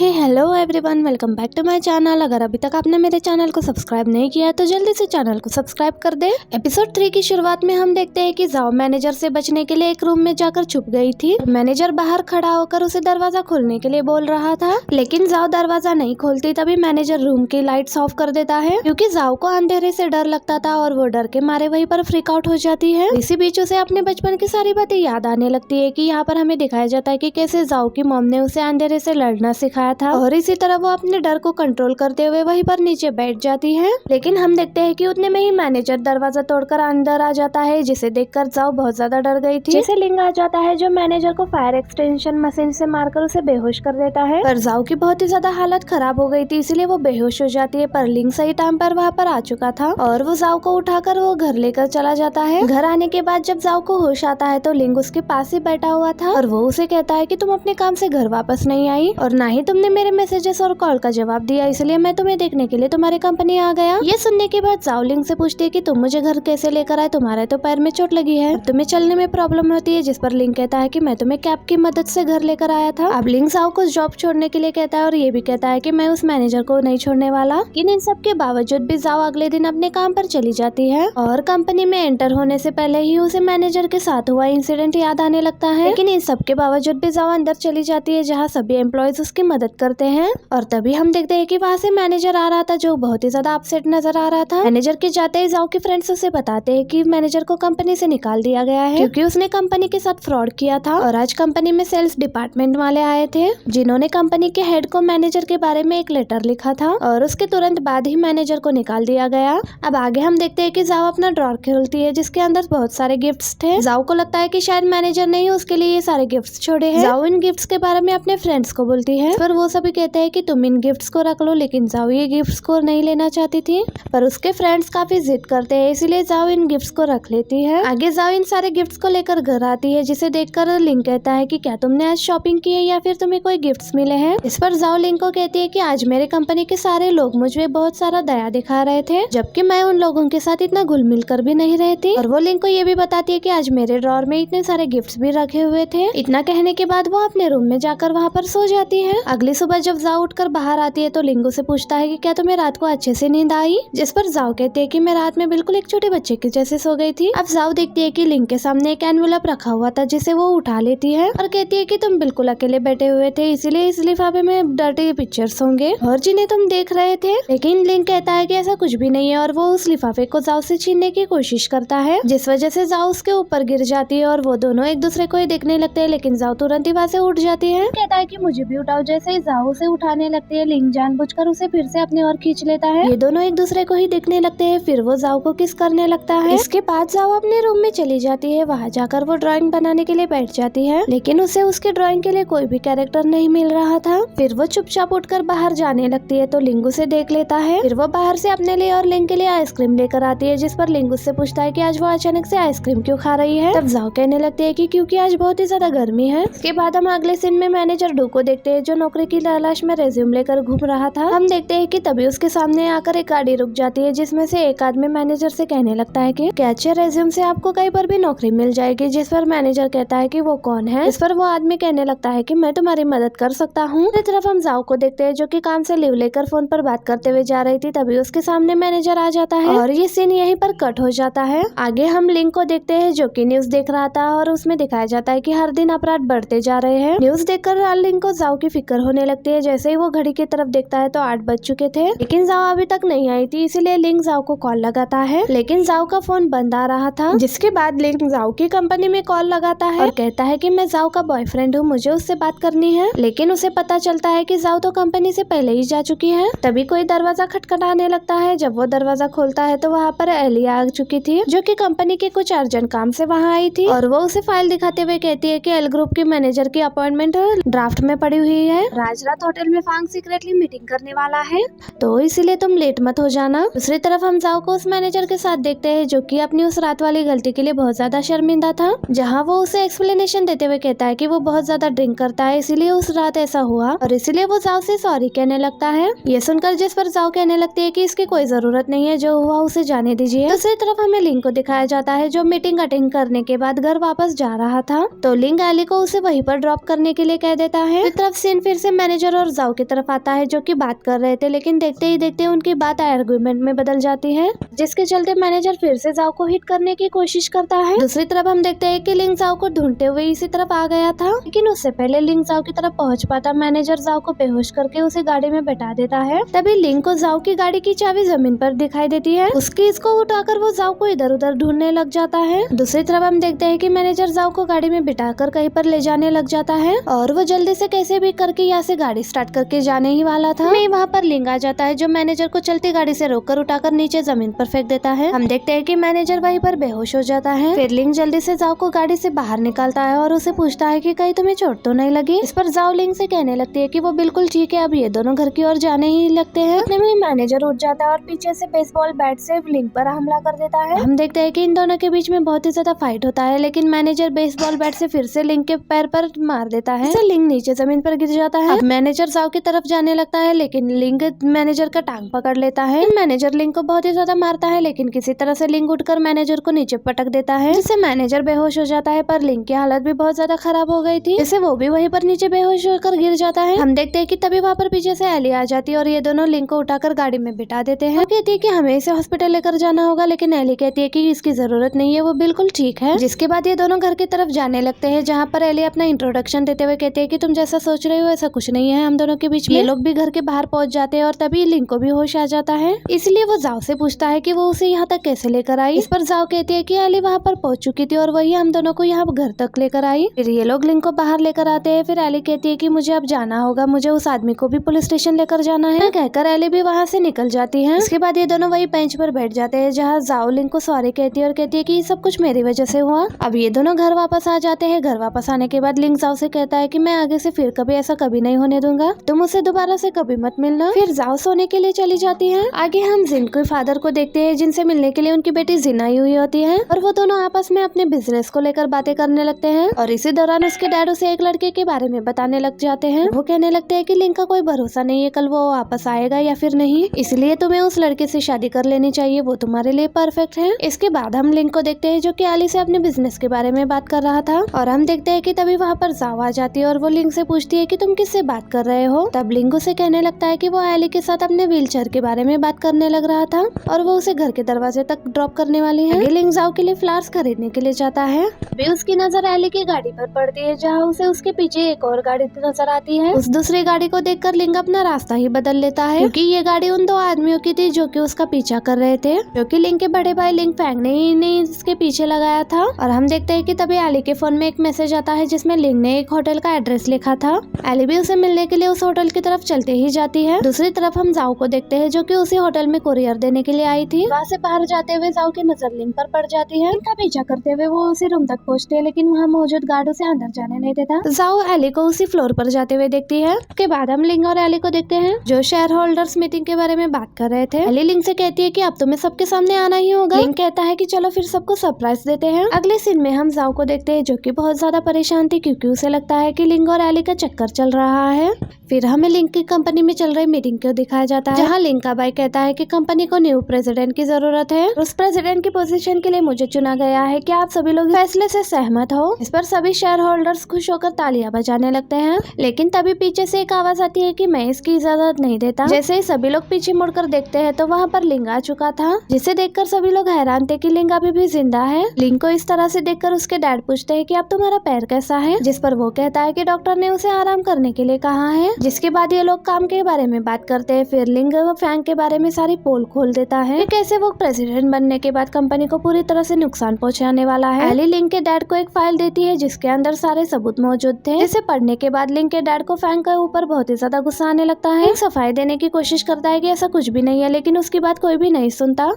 Hey hello everyone, welcome back to my channel. अगर अभी तक आपने मेरे चैनल को सब्सक्राइब नहीं किया है तो जल्दी से चैनल को सब्सक्राइब कर दे। एपिसोड 3 की शुरुआत में हम देखते हैं कि जाओ मैनेजर से बचने के लिए एक रूम में जाकर छुप गई थी। मैनेजर बाहर खड़ा होकर उसे दरवाजा खोलने के लिए बोल रहा था, लेकिन जाओ दरवाजा नहीं खोलती। तभी मैनेजर रूम की लाइट्स ऑफ कर देता है क्योंकि जाओ को अंधेरे से डर लगता था और वो डर के मारे वहीं पर फ्रीक आउट हो जाती है। इसी बीच उसे अपने बचपन की सारी बातें याद आने लगती है कि यहाँ पर हमें दिखाया जाता है कि कैसे जाओ की मॉम ने उसे अंधेरे से लड़ना सिखाया था और इसी तरह वो अपने डर को कंट्रोल करते हुए वहीं पर नीचे बैठ जाती है। लेकिन हम देखते हैं कि उतने में ही मैनेजर दरवाजा तोड़कर अंदर आ जाता है, जिसे देखकर जाओ बहुत ज्यादा डर गई थी। जैसे लिंग आ जाता है जो मैनेजर को फायर एक्सटेंशन मशीन से मारकर उसे बेहोश कर देता है। पर जाओ की बहुत ही ज्यादा हालत खराब हो गई थी, इसलिए वो बेहोश हो जाती है। पर लिंग सही टाइम पर वहाँ पर आ चुका था और वो जाओ को उठाकर वो घर लेकर चला जाता है। घर आने के बाद जब जाओ को होश आता है तो लिंग उसके पास ही बैठा हुआ था और वो उसे कहता है कि तुम अपने काम से घर वापस नहीं आई और ना ही तुमने मेरे मैसेजेस और कॉल का जवाब दिया, इसलिए मैं तुम्हें देखने के लिए तुम्हारी कंपनी आ गया। ये सुनने के बाद जाओ लिंग से पूछती है कि तुम मुझे घर कैसे लेकर आए, तुम्हारे तो पैर में चोट लगी है, तुम्हें चलने में प्रॉब्लम होती है। जिस पर लिंग कहता है कि मैं तुम्हें कैब की मदद से घर लेकर आया था। अब लिंग जाओ को जॉब छोड़ने के लिए कहता है और ये भी कहता है कि मैं उस मैनेजर को नहीं छोड़ने वाला। लेकिन इन सब के बावजूद भी जाओ अगले दिन अपने काम पर चली जाती है और कंपनी में एंटर होने से पहले ही उसे मैनेजर के साथ हुआ इंसिडेंट याद आने लगता है। लेकिन इन सब के बावजूद भी जाओ अंदर चली जाती है जहाँ सभी एम्प्लॉयज उसकी मदद करते हैं और तभी हम देखते हैं कि वहाँ से मैनेजर आ रहा था जो बहुत ही ज्यादा अपसेट नजर आ रहा था। मैनेजर के जाते ही जाओ के फ्रेंड्स उसे बताते हैं कि मैनेजर को कंपनी से निकाल दिया गया है क्योंकि उसने कंपनी के साथ फ्रॉड किया था। और आज कंपनी में सेल्स डिपार्टमेंट वाले आए थे जिन्होंने कंपनी के हेड को मैनेजर के बारे में एक लेटर लिखा था और उसके तुरंत बाद ही मैनेजर को निकाल दिया गया। अब आगे हम देखते हैं कि जाओ अपना ड्रॉर खोलती है जिसके अंदर बहुत सारे गिफ्ट्स थे। जाओ को लगता है कि शायद मैनेजर ने ही उसके लिए ये सारे गिफ्ट्स छोड़े हैं। जाओ इन गिफ्ट्स के बारे में अपने फ्रेंड्स को बोलती है पर वो सभी कहते हैं कि तुम इन गिफ्ट्स को रख लो, लेकिन जाओ ये गिफ्ट्स को नहीं लेना चाहती थी। पर उसके फ्रेंड्स काफी जिद करते हैं इसलिए जाओ इन गिफ्ट्स को रख लेती है। आगे जाओ इन सारे गिफ्ट्स को लेकर घर आती है जिसे देखकर लिंग कहता है कि क्या तुमने आज शॉपिंग की है या फिर तुम्हें कोई गिफ्ट्स मिले हैं। इस पर जाओ लिंग को कहती है कि आज मेरे कंपनी के सारे लोग मुझे बहुत सारा दया दिखा रहे थे जबकि मैं उन लोगों के साथ इतना घुल मिल कर भी नहीं रहती। और वो लिंग को ये भी बताती है कि आज मेरे ड्रॉर में इतने सारे गिफ्ट्स भी रखे हुए थे। इतना कहने के बाद वो अपने रूम में जाकर वहाँ पर सो जाती है। अगली सुबह जब जाओ उठकर बाहर आती है तो लिंग से पूछता है कि क्या तुम्हें रात को अच्छे से नींद आई। जिस पर जाओ कहते हैं कि मैं रात में बिल्कुल एक छोटे बच्चे के जैसे सो गई थी। अब जाओ देखती है कि लिंग के सामने एक एनवेलप रखा हुआ था जिसे वो उठा लेती है और कहती है कि तुम बिल्कुल अकेले बैठे हुए थे इसलिए इस लिफाफे में डर्टी पिक्चर्स होंगे और जिन्हें तुम देख रहे थे। लेकिन लिंग कहता है कि ऐसा कुछ भी नहीं है और वो उस लिफाफे को जाओ से छीनने की कोशिश करता है जिस वजह से जाओ उसके ऊपर गिर जाती है और वो दोनों एक दूसरे को ही देखने लगते हैं। लेकिन जाओ तुरंत ही वहाँ से उठ जाती है। कहता है कि मुझे भी उठाओ। जैसे ही जाओ उसे उठाने लगती है लिंग जानबूझकर उसे फिर से अपने ओर खींच लेता है। ये दोनों एक दूसरे को ही देखने लगते हैं। फिर वो जाओ को किस करने लगता है। इसके बाद जाओ अपने रूम में चली जाती है। वहाँ जाकर वो ड्राइंग बनाने के लिए बैठ जाती है लेकिन उसे उसके ड्राइंग के लिए कोई भी कैरेक्टर नहीं मिल रहा था। फिर वो चुपचाप उठकर बाहर जाने लगती है तो लिंग उसे देख लेता है। फिर वो बाहर से अपने लिए और लिंग के लिए आइसक्रीम लेकर आती है जिस पर लिंग उससे पूछता है कि आज वो अचानक से आइसक्रीम क्यों खा रही है। तब जाओ कहने लगती है कि क्योंकि आज बहुत ही ज्यादा गर्मी है। इसके बाद हम अगले सीन में मैनेजर डू को देखते हैं जो नौकरी की तलाश में रेज्यूम लेकर घूम रहा था। हम देखते हैं कि तभी उसके सामने आकर एक गाड़ी रुक जाती है जिसमें से एक आदमी मैनेजर से कहने लगता है कि क्या अच्छे रेज्यूम से आपको कहीं पर भी नौकरी मिल जाएगी। जिस पर मैनेजर कहता है कि वो कौन है। इस पर वो आदमी कहने लगता है कि मैं तुम्हारी मदद कर सकता हूँ। दूसरी तरफ हम जाओ को देखते हैं जो कि काम से लीव लेकर फोन पर बात करते हुए जा रही थी। तभी उसके सामने मैनेजर आ जाता है और ये सीन यहीं पर कट हो जाता है। आगे हम लिंग को देखते हैं जो कि न्यूज देख रहा था और उसमें दिखाया जाता है कि हर दिन अपराध बढ़ते जा रहे हैं। न्यूज देखकर लिंग को जाओ की फिक्र होने लगती है। जैसे ही वो घड़ी की तरफ देखता है तो 8 बज चुके थे लेकिन जाओ अभी तक नहीं आई थी, इसीलिए लिंग जाओ को कॉल लगाता है लेकिन जाओ का फोन बंद आ रहा था। जिसके बाद लिंग जाओ की कंपनी में कॉल लगाता है और कहता है कि मैं जाओ का बॉयफ्रेंड हूँ, मुझे उससे बात करनी है। लेकिन उसे पता चलता है कि जाओ तो कंपनी से पहले ही जा चुकी है। तभी कोई दरवाजा खटखटाने लगता है। जब वो दरवाजा खोलता है तो वहाँ पर एलिया आ चुकी थी जो कि कंपनी के कुछ अर्जेंट काम से वहाँ आई थी और वो उसे फाइल दिखाते हुए कहती है कि एल ग्रुप की मैनेजर की अपॉइंटमेंट ड्राफ्ट में पड़ी हुई है। राजरात होटल में फांग सीक्रेटली मीटिंग करने वाला है तो इसीलिए तुम लेट मत हो जाना। दूसरी तरफ हम जाओ को उस मैनेजर के साथ देखते हैं जो कि अपनी उस रात वाली गलती के लिए बहुत ज्यादा शर्मिंदा था जहाँ वो उसे एक्सप्लेनेशन देते हुए कहता है कि वो बहुत ज्यादा ड्रिंक करता है इसीलिए उस रात ऐसा हुआ और इसीलिए वो जाओ से सॉरी कहने लगता है। ये सुनकर जिस पर जाओ कहने लगती है कि इसकी कोई जरूरत नहीं है, जो हुआ उसे जाने दीजिए। दूसरी तरफ हमें लिंग को दिखाया जाता है जो मीटिंग अटेंड करने के बाद घर वापस जा रहा था तो लिंग एली को उसे वहीं पर ड्रॉप करने के लिए कह देता है। तरफ सीन फिर से मैनेजर और जाओ की तरफ आता है जो कि बात कर रहे थे, लेकिन देखते ही देखते उनकी बात आर्गुमेंट में बदल जाती है, जिसके चलते मैनेजर फिर से जाओ को हिट करने की कोशिश करता है। दूसरी तरफ हम देखते हैं कि लिंग जाओ को ढूंढते हुए इसी तरफ आ गया था, लेकिन उससे पहले लिंग जाओ की तरफ पहुंच पाता मैनेजर जाओ को बेहोश करके उसे गाड़ी में बैठा देता है। तभी लिंग को जाओ की गाड़ी की चाबी जमीन पर दिखाई देती है। उसकी इसको उठाकर वो जाओ को इधर उधर ढूंढने लग जाता है। दूसरी तरफ हम देखते हैं कि मैनेजर जाओ को गाड़ी में बिठाकर कहीं पर ले जाने लग जाता है और वो जल्दी से कैसे भी करके यहाँ से गाड़ी स्टार्ट करके जाने ही वाला था। वहाँ पर लिंग आ जाता है जो मैनेजर को चलती गाड़ी से रोककर उठाकर नीचे जमीन पर फेंक देता है। हम देखते हैं कि मैनेजर वहीं पर बेहोश हो जाता है। फिर लिंग जल्दी से जाओ को गाड़ी से बाहर निकालता है और उसे पूछता है कि कहीं तुम्हें चोट तो नहीं लगी। इस पर जाओ लिंग से कहने लगती है कि वो बिल्कुल ठीक है। अब ये दोनों घर की ओर जाने ही लगते हैं। इतने में मैनेजर उठ जाता है और पीछे से बेसबॉल बैट से लिंग पर हमला कर देता है। हम देखते हैं कि इन दोनों के बीच में बहुत ही ज्यादा फाइट होता है, लेकिन मैनेजर बेसबॉल बैट से फिर से लिंग के पैर पर मार देता है। लिंग नीचे जमीन पर गिर जाता है। अब मैनेजर जाओ की तरफ जाने लगता है, लेकिन लिंग मैनेजर का टांग पकड़ लेता है। मैनेजर लिंग को बहुत ही ज्यादा मारता है, लेकिन किसी तरह से लिंग उठकर मैनेजर को नीचे पटक देता है, जिससे मैनेजर बेहोश हो जाता है। पर लिंग की हालत भी बहुत ज्यादा खराब हो गई थी, जिससे वो भी वहीं पर नीचे बेहोश होकर गिर जाता है। हम देखते हैं कि तभी वहाँ पर पीछे से एली आ जाती है और ये दोनों लिंग को उठाकर गाड़ी में बिठा देते हैं। कहती है कि हमें इसे हॉस्पिटल लेकर जाना होगा, लेकिन एली कहती है कि इसकी जरूरत नहीं है, वो बिल्कुल ठीक है। जिसके बाद ये दोनों घर की तरफ जाने लगते हैं, जहाँ पर एली अपना इंट्रोडक्शन देते हुए कहती है कि तुम जैसा सोच रहे हो ऐसा कुछ नहीं है हम दोनों के बीच में। ये लोग भी घर के बाहर पहुंच जाते हैं और तभी लिंग को भी होश आ जाता है, इसलिए वो जाओ से पूछता है कि वो उसे यहाँ तक कैसे लेकर आई। इस पर जाओ कहती है कि एली वहाँ पर पहुंच चुकी थी और वही हम दोनों को यहाँ घर तक लेकर आई। फिर ये लोग लिंग को बाहर लेकर आते हैं। फिर एली कहती है कि मुझे अब जाना होगा, मुझे उस आदमी को भी पुलिस स्टेशन लेकर जाना है। कहकर एली भी वहाँ से निकल जाती है। इसके बाद ये दोनों वही बेंच पर बैठ जाते हैं, जहाँ जाओ लिंग को सॉरी कहती है और कहती है कि ये सब कुछ मेरी वजह से हुआ। अब ये दोनों घर वापस आ जाते हैं। घर वापस आने के बाद लिंग जाओ से कहता है कि मैं आगे से फिर कभी ऐसा कभी नहीं होने दूंगा, तुम उसे दोबारा से कभी मत मिलना। फिर जाओ सोने के लिए चली जाती है। आगे हम जिन के फादर को देखते हैं, जिनसे मिलने के लिए उनकी बेटी जिन आई हुई होती है और वो दोनों आपस में अपने बिजनेस को लेकर बातें करने लगते हैं। और इसी दौरान उसके डैड उसे एक लड़के के बारे में बताने लग जाते हैं। वो कहने लगते हैं कि लिंग का कोई भरोसा नहीं है, कल वो वापस आएगा या फिर नहीं, इसलिए तुम्हें उस लड़के से शादी कर लेनी चाहिए, वो तुम्हारे लिए परफेक्ट है। इसके बाद हम लिंग को देखते हैं जो कि एली से अपने बिजनेस के बारे में बात कर रहा था और हम देखते हैं कि तभी वहाँ पर जाओ आ जाती है और वो लिंग से पूछती है कि तुम किससे बात कर रहे हो। तब लिंग उसे कहने लगता है कि वो एली के साथ अपने व्हीलचेयर के बारे में बात करने लग रहा था और वो उसे घर के दरवाजे तक ड्रॉप करने वाली है। लिंग जाओ के लिए फ्लावर्स खरीदने के लिए जाता है। भी उसकी नजर एली की गाड़ी पर पड़ती है, जहाँ उसे उसके पीछे एक और गाड़ी नजर आती है। उस दूसरी गाड़ी को देखकर लिंग अपना रास्ता ही बदल लेता है, क्योंकि ये गाड़ी उन दो आदमियों की थी जो कि उसका पीछा कर रहे थे, क्योंकि लिंग के बड़े भाई लिंग फैंग ने ही इसके पीछे लगाया था। और हम देखते हैं कि तभी एली के फोन में एक मैसेज आता है जिसमें लिंग ने एक होटल का एड्रेस लिखा था। एली भी उसे मिलने के लिए उस होटल की तरफ चलते ही जाती है। दूसरी तरफ हम जाओ को देखते हैं जो कि उसी होटल में कुरियर देने के लिए आई थी। वहाँ से बाहर जाते हुए जाओ की नजर लिंग पर पड़ जाती है। इनका पीछा करते हुए वो उसी रूम तक पहुँचते हैं, लेकिन वहाँ मौजूद गार्ड उसे अंदर जाने नहीं देता। जाओ एली को उसी फ्लोर पर जाते हुए देखती है। उसके बाद हम लिंग और एली को देखते हैं जो शेयर होल्डर्स मीटिंग के बारे में बात कर रहे थे। एली लिंग से कहती है कि अब तुम्हें सबके सामने आना ही होगा। लिंग कहता है कि चलो फिर सबको सरप्राइज देते हैं। अगले सीन में हम जाओ को देखते हैं जो कि बहुत ज्यादा परेशान थी, क्योंकि उसे लगता है कि लिंग और एली का चक्कर चल रहा है। फिर हमें लिंग की कंपनी में चल रही मीटिंग को दिखाया जाता है, जहाँ लिंग का भाई कहता है कि कंपनी को न्यू प्रेसिडेंट की जरूरत है। उस प्रेसिडेंट की पोजीशन के लिए मुझे चुना गया है, क्या आप सभी लोग फैसले से सहमत हो। इस पर सभी शेयर होल्डर्स खुश होकर तालियां बजाने लगते हैं, लेकिन तभी पीछे से एक आवाज आती है कि मैं इसकी इजाजत नहीं देता। जैसे ही सभी लोग पीछे मुड़कर देखते हैं तो वहाँ पर लिंग आ चुका था, जिसे देखकर सभी लोग हैरान थे कि लिंग अभी भी जिंदा है। लिंग को इस तरह से देखकर उसके डैड पूछते हैं कि अब तुम्हारा पैर कैसा है, जिस पर वो कहता है कि डॉक्टर ने उसे आराम करने के लिए कहा है। जिसके बाद ये लोग काम के बारे में बात करते हैं। फिर लिंग फैंग के बारे में सारी पोल खोल देता है, कैसे वो प्रेसिडेंट बनने के बाद कंपनी को पूरी तरह से नुकसान पहुंचाने वाला है। एली लिंग के डैड को एक फाइल देती है जिसके अंदर सारे सबूत मौजूद थे, जिसे पढ़ने के बाद लिंग के डैड को फैंग के ऊपर बहुत ही ज्यादा गुस्सा आने लगता है। सफाई देने की कोशिश करता है कि ऐसा कुछ भी नहीं है, लेकिन उसकी बात कोई भी नहीं सुनता।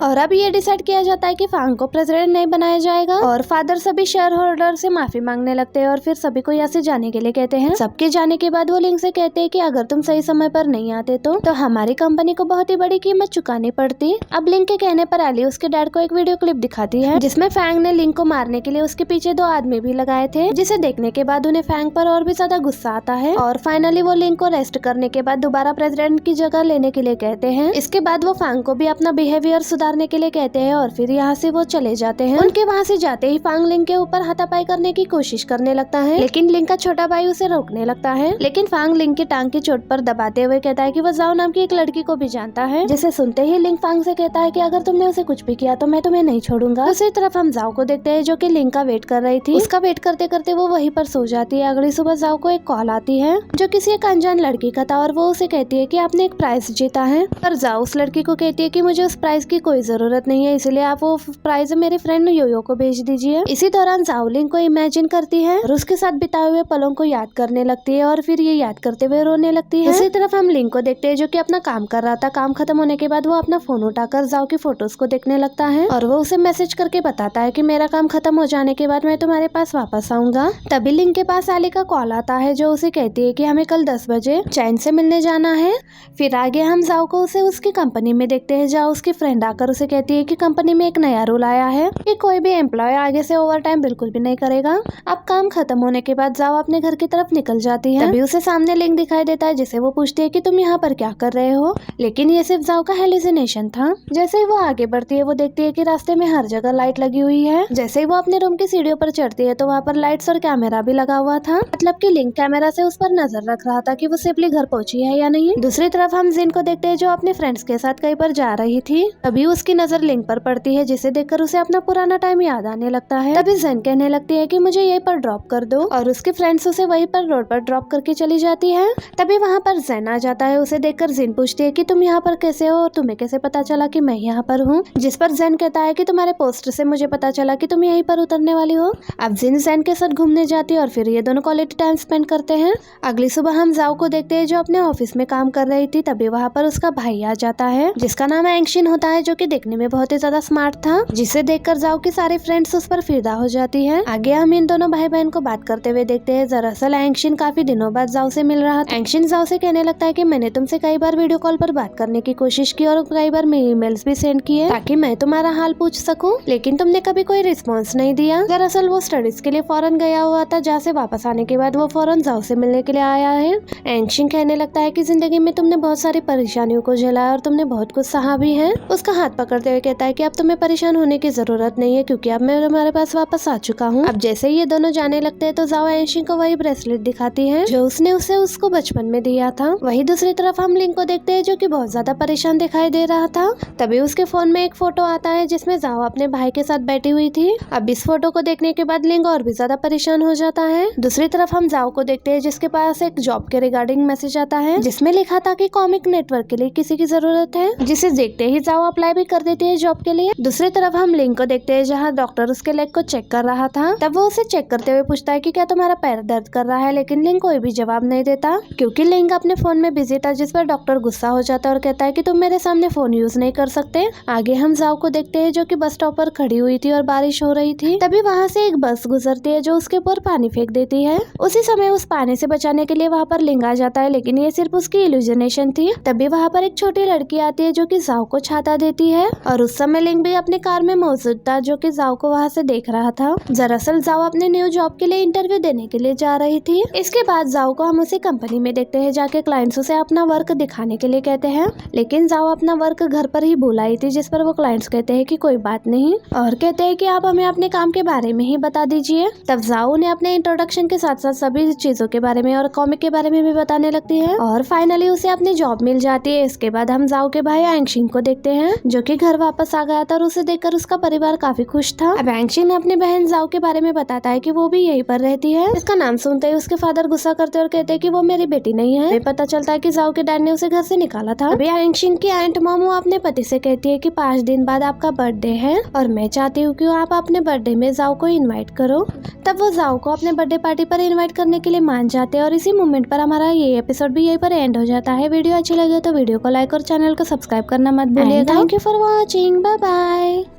और अब ये डिसाइड किया जाता है कि फैंग को प्रेसिडेंट नहीं बनाया जाएगा और फादर सभी शेयर होल्डर से माफी मांगने लगते हैं और फिर सभी को यहाँ से जाने के लिए कहते हैं। सबके जाने के बाद वो लिंग से कहते हैं कि अगर तुम सही समय पर नहीं आते तो हमारी कंपनी को बहुत ही बड़ी कीमत चुकानी पड़ती। अब लिंग के कहने पर एली उसके डैड को एक वीडियो क्लिप दिखाती है जिसमें फैंग ने लिंग को मारने के लिए उसके पीछे 2 आदमी भी लगाए थे, जिसे देखने के बाद उन्हें फैंग पर और भी ज्यादा गुस्सा आता है और फाइनली वो लिंग को अरेस्ट करने के बाद दोबारा प्रेसिडेंट की जगह लेने के लिए कहते हैं। इसके बाद वो फैंग को भी अपना बिहेवियर उतारने के लिए कहते हैं और फिर यहाँ से वो चले जाते हैं। उनके वहाँ से जाते ही फांग लिंग के ऊपर हाथापाई करने की कोशिश करने लगता है, लेकिन लिंग का छोटा भाई उसे रोकने लगता है। लेकिन फांग लिंग की टांग की चोट पर दबाते हुए कहता है कि वो जाओ नाम की एक लड़की को भी जानता है, जिसे सुनते ही लिंग फांग से कहता है कि अगर तुमने उसे कुछ भी किया तो मैं तुम्हें नहीं छोड़ूंगा। दूसरी तरफ हम जाओ को देखते हैं जो कि लिंग का वेट कर रही थी। उसका वेट करते करते वो वहीं पर सो जाती है। अगली सुबह जाओ को एक कॉल आती है जो किसी एक अनजान लड़की का था और वो उसे कहती है कि आपने एक प्राइज जीता है। पर जाओ उस लड़की को कहती है कि मुझे उस प्राइज की कोई जरूरत नहीं है, इसलिए आप वो प्राइज मेरे फ्रेंड योयो को भेज दीजिए। इसी दौरान जाओ लिंग को इमेजिन करती है और उसके साथ बिताए हुए पलों को याद करने लगती है और फिर ये याद करते हुए रोने लगती है। इसी तरफ हम लिंग को देखते हैं जो कि अपना काम कर रहा था। काम खत्म होने के बाद वो अपना फोन उठाकर जाओ की फोटोज को देखने लगता है और वो उसे मैसेज करके बताता है कि मेरा काम खत्म हो जाने के बाद मैं तुम्हारे पास वापस आऊंगा। तभी लिंग के पास आली का कॉल आता है जो उसे कहती है कि हमें कल 10 बजे चैन से मिलने जाना है। फिर आगे हम जाओ को उसे उसकी कंपनी में देखते हैं जहाँ उसकी फ्रेंड आकर उसे कहती है कि कंपनी में एक नया रूल आया है कि कोई भी एम्प्लॉय आगे से ओवर टाइम बिल्कुल भी नहीं करेगा। अब काम खत्म होने के बाद जाओ अपने घर की तरफ निकल जाती है। तभी उसे सामने लिंग दिखाई देता है जिसे वो पूछती है कि तुम यहाँ पर क्या कर रहे हो, लेकिन ये सिर्फ जाओ का हेलुसिनेशन था। जैसे ही वो आगे बढ़ती है वो देखती है कि रास्ते में हर जगह लाइट लगी हुई है। जैसे ही वो अपने रूम की सीढ़ियों पर चढ़ती है तो वहाँ पर लाइट्स और कैमरा भी लगा हुआ था, मतलब कि लिंग कैमरा से उस पर नजर रख रहा था कि वो सेफली घर पहुंची है या नहीं। दूसरी तरफ हम जिन को देखते हैं जो अपने फ्रेंड्स के साथ कहीं पर जा रही थी। तभी उसकी नजर लिंग पर पड़ती है जिसे देखकर उसे अपना पुराना टाइम याद आने लगता है। तभी जिन कहने लगती है कि मुझे यहीं पर ड्रॉप कर दो और उसके फ्रेंड्स उसे वहीं पर रोड पर ड्रॉप करके चली जाती है। तभी वहाँ पर जैन आ जाता है। उसे देखकर जिन पूछती है कि तुम यहाँ पर कैसे हो और तुम्हें कैसे पता चला कि मैं यहाँ पर हूँ, जिस पर जैन कहता है कि तुम्हारे पोस्टर से मुझे पता चला कि तुम यहीं पर उतरने वाली हो। अब जिन जैन के साथ घूमने जाती है और फिर ये दोनों क्वालिटी टाइम स्पेंड करते हैं। अगली सुबह हम जाओ को देखते हैं जो अपने ऑफिस में काम कर रही थी। तभी वहाँ पर उसका भाई आ जाता है जिसका नाम एंगशिन होता है, जो कि देखने में बहुत ही ज्यादा स्मार्ट था, जिसे देखकर जाओ की सारे फ्रेंड्स उस पर फिदा हो जाती है। आगे हम इन दोनों भाई बहन को बात करते हुए देखते हैं। दरअसल एंगशिन काफी दिनों बाद जाओ से मिल रहा था। एंगशिन जाओ से कहने लगता है कि मैंने तुमसे कई बार वीडियो कॉल पर बात करने की कोशिश की और कई बार मेरे ईमेल्स भी सेंड किए ताकि मैं तुम्हारा हाल पूछ सकूं, लेकिन तुमने कभी कोई रिस्पॉन्स नहीं दिया। दरअसल वो स्टडीज के लिए फॉरेन गया हुआ था, जहाँ से वापस आने के बाद वो फौरन जाओ से मिलने के लिए आया है। एंगशिन कहने लगता है कि जिंदगी में तुमने बहुत सारी परेशानियों को झेला और तुमने बहुत कुछ सहा भी है। उसका हाथ पकड़ते हुए कहता है कि अब तुम्हें परेशान होने की जरूरत नहीं है क्योंकि अब मैं तुम्हारे पास वापस आ चुका हूँ। अब जैसे ही ये दोनों जाने लगते हैं तो जाओ एंगशिन को वही ब्रेसलेट दिखाती है जो उसने उसे उसको बचपन में दिया था। वही दूसरी तरफ हम लिंग को देखते हैं जो कि बहुत ज्यादा परेशान दिखाई दे रहा था। तभी उसके फोन में एक फोटो आता है जिसमें जाओ अपने भाई के साथ बैठी हुई थी। अब इस फोटो को देखने के बाद लिंग और भी ज्यादा परेशान हो जाता है। दूसरी तरफ हम जाओ को देखते हैं जिसके पास एक जॉब के रिगार्डिंग मैसेज आता है जिसमें लिखा था कि कॉमिक नेटवर्क के लिए किसी की जरूरत है, जिसे देखते ही जाओ अप्लाई भी कर देती है जॉब के लिए। दूसरी तरफ हम लिंग को देखते हैं जहाँ डॉक्टर उसके लेग को चेक कर रहा था। तब वो उसे चेक करते हुए पूछता है कि क्या तुम्हारा पैर दर्द कर रहा है, लेकिन लिंग कोई भी जवाब नहीं देता क्योंकि लिंग अपने फोन में बिजी था, जिस पर डॉक्टर गुस्सा हो जाता है और कहता है कि तुम मेरे सामने फोन यूज नहीं कर सकते। आगे हम जाओ को देखते हैं जो कि बस स्टॉप पर खड़ी हुई थी और बारिश हो रही थी। तभी वहाँ से एक बस गुजरती है जो उसके ऊपर पानी फेंक देती है। उसी समय उस पानी से बचाने के लिए वहाँ पर लिंग आ जाता है, लेकिन ये सिर्फ उसकी इल्यूजनेशन थी। तभी वहाँ पर एक छोटी लड़की आती है जो कि जाओ को छाता देती है और उस समय लिंग भी अपने कार में मौजूद था जो कि जाओ को वहाँ से देख रहा था। दरअसल जाओ अपने न्यू जॉब के लिए इंटरव्यू देने के लिए जा रही थी। इसके बाद जाओ को हम उसी कंपनी में देखते हैं जाके क्लाइंट्स उसे अपना वर्क दिखाने के लिए कहते हैं, लेकिन जाओ अपना वर्क घर पर ही भूल आई थी, जिस पर वो क्लाइंट्स कहते हैं कि कोई बात नहीं और कहते हैं कि आप हमें अपने काम के बारे में ही बता दीजिए। तब जाओ ने अपने इंट्रोडक्शन के साथ साथ सभी चीजों के बारे में और कॉमिक के बारे में भी बताने लगती है और फाइनली उसे अपनी जॉब मिल जाती है। इसके बाद हम जाओ के भाई एंगशिन को देखते हैं जो कि घर वापस आ गया था और उसे देखकर उसका परिवार काफी खुश था। अब एंगशिन अपने बहन जाओ के बारे में बताता है कि वो भी यहीं पर रहती है। इसका नाम सुनते ही उसके फादर गुस्सा करते और कहते हैं कि वो मेरी बेटी नहीं है। पता चलता है कि जाओ के डैड ने उसे घर से निकाला था। अभी एंगशिन की आंट मामू अपने पति से कहती है कि 5 दिन बाद आपका बर्थडे है और मैं चाहती हूँ कि आप अपने बर्थडे में जाओ को इनवाइट करो। तब वो जाओ को अपने बर्थडे पार्टी पर इनवाइट करने के लिए मान जाते हैं और इसी मोमेंट पर हमारा ये एपिसोड भी यहीं पर एंड हो जाता है। वीडियो अच्छी लगे तो वीडियो को लाइक और चैनल को सब्सक्राइब करना मत भूलिएगा। Thank you for watching, bye bye.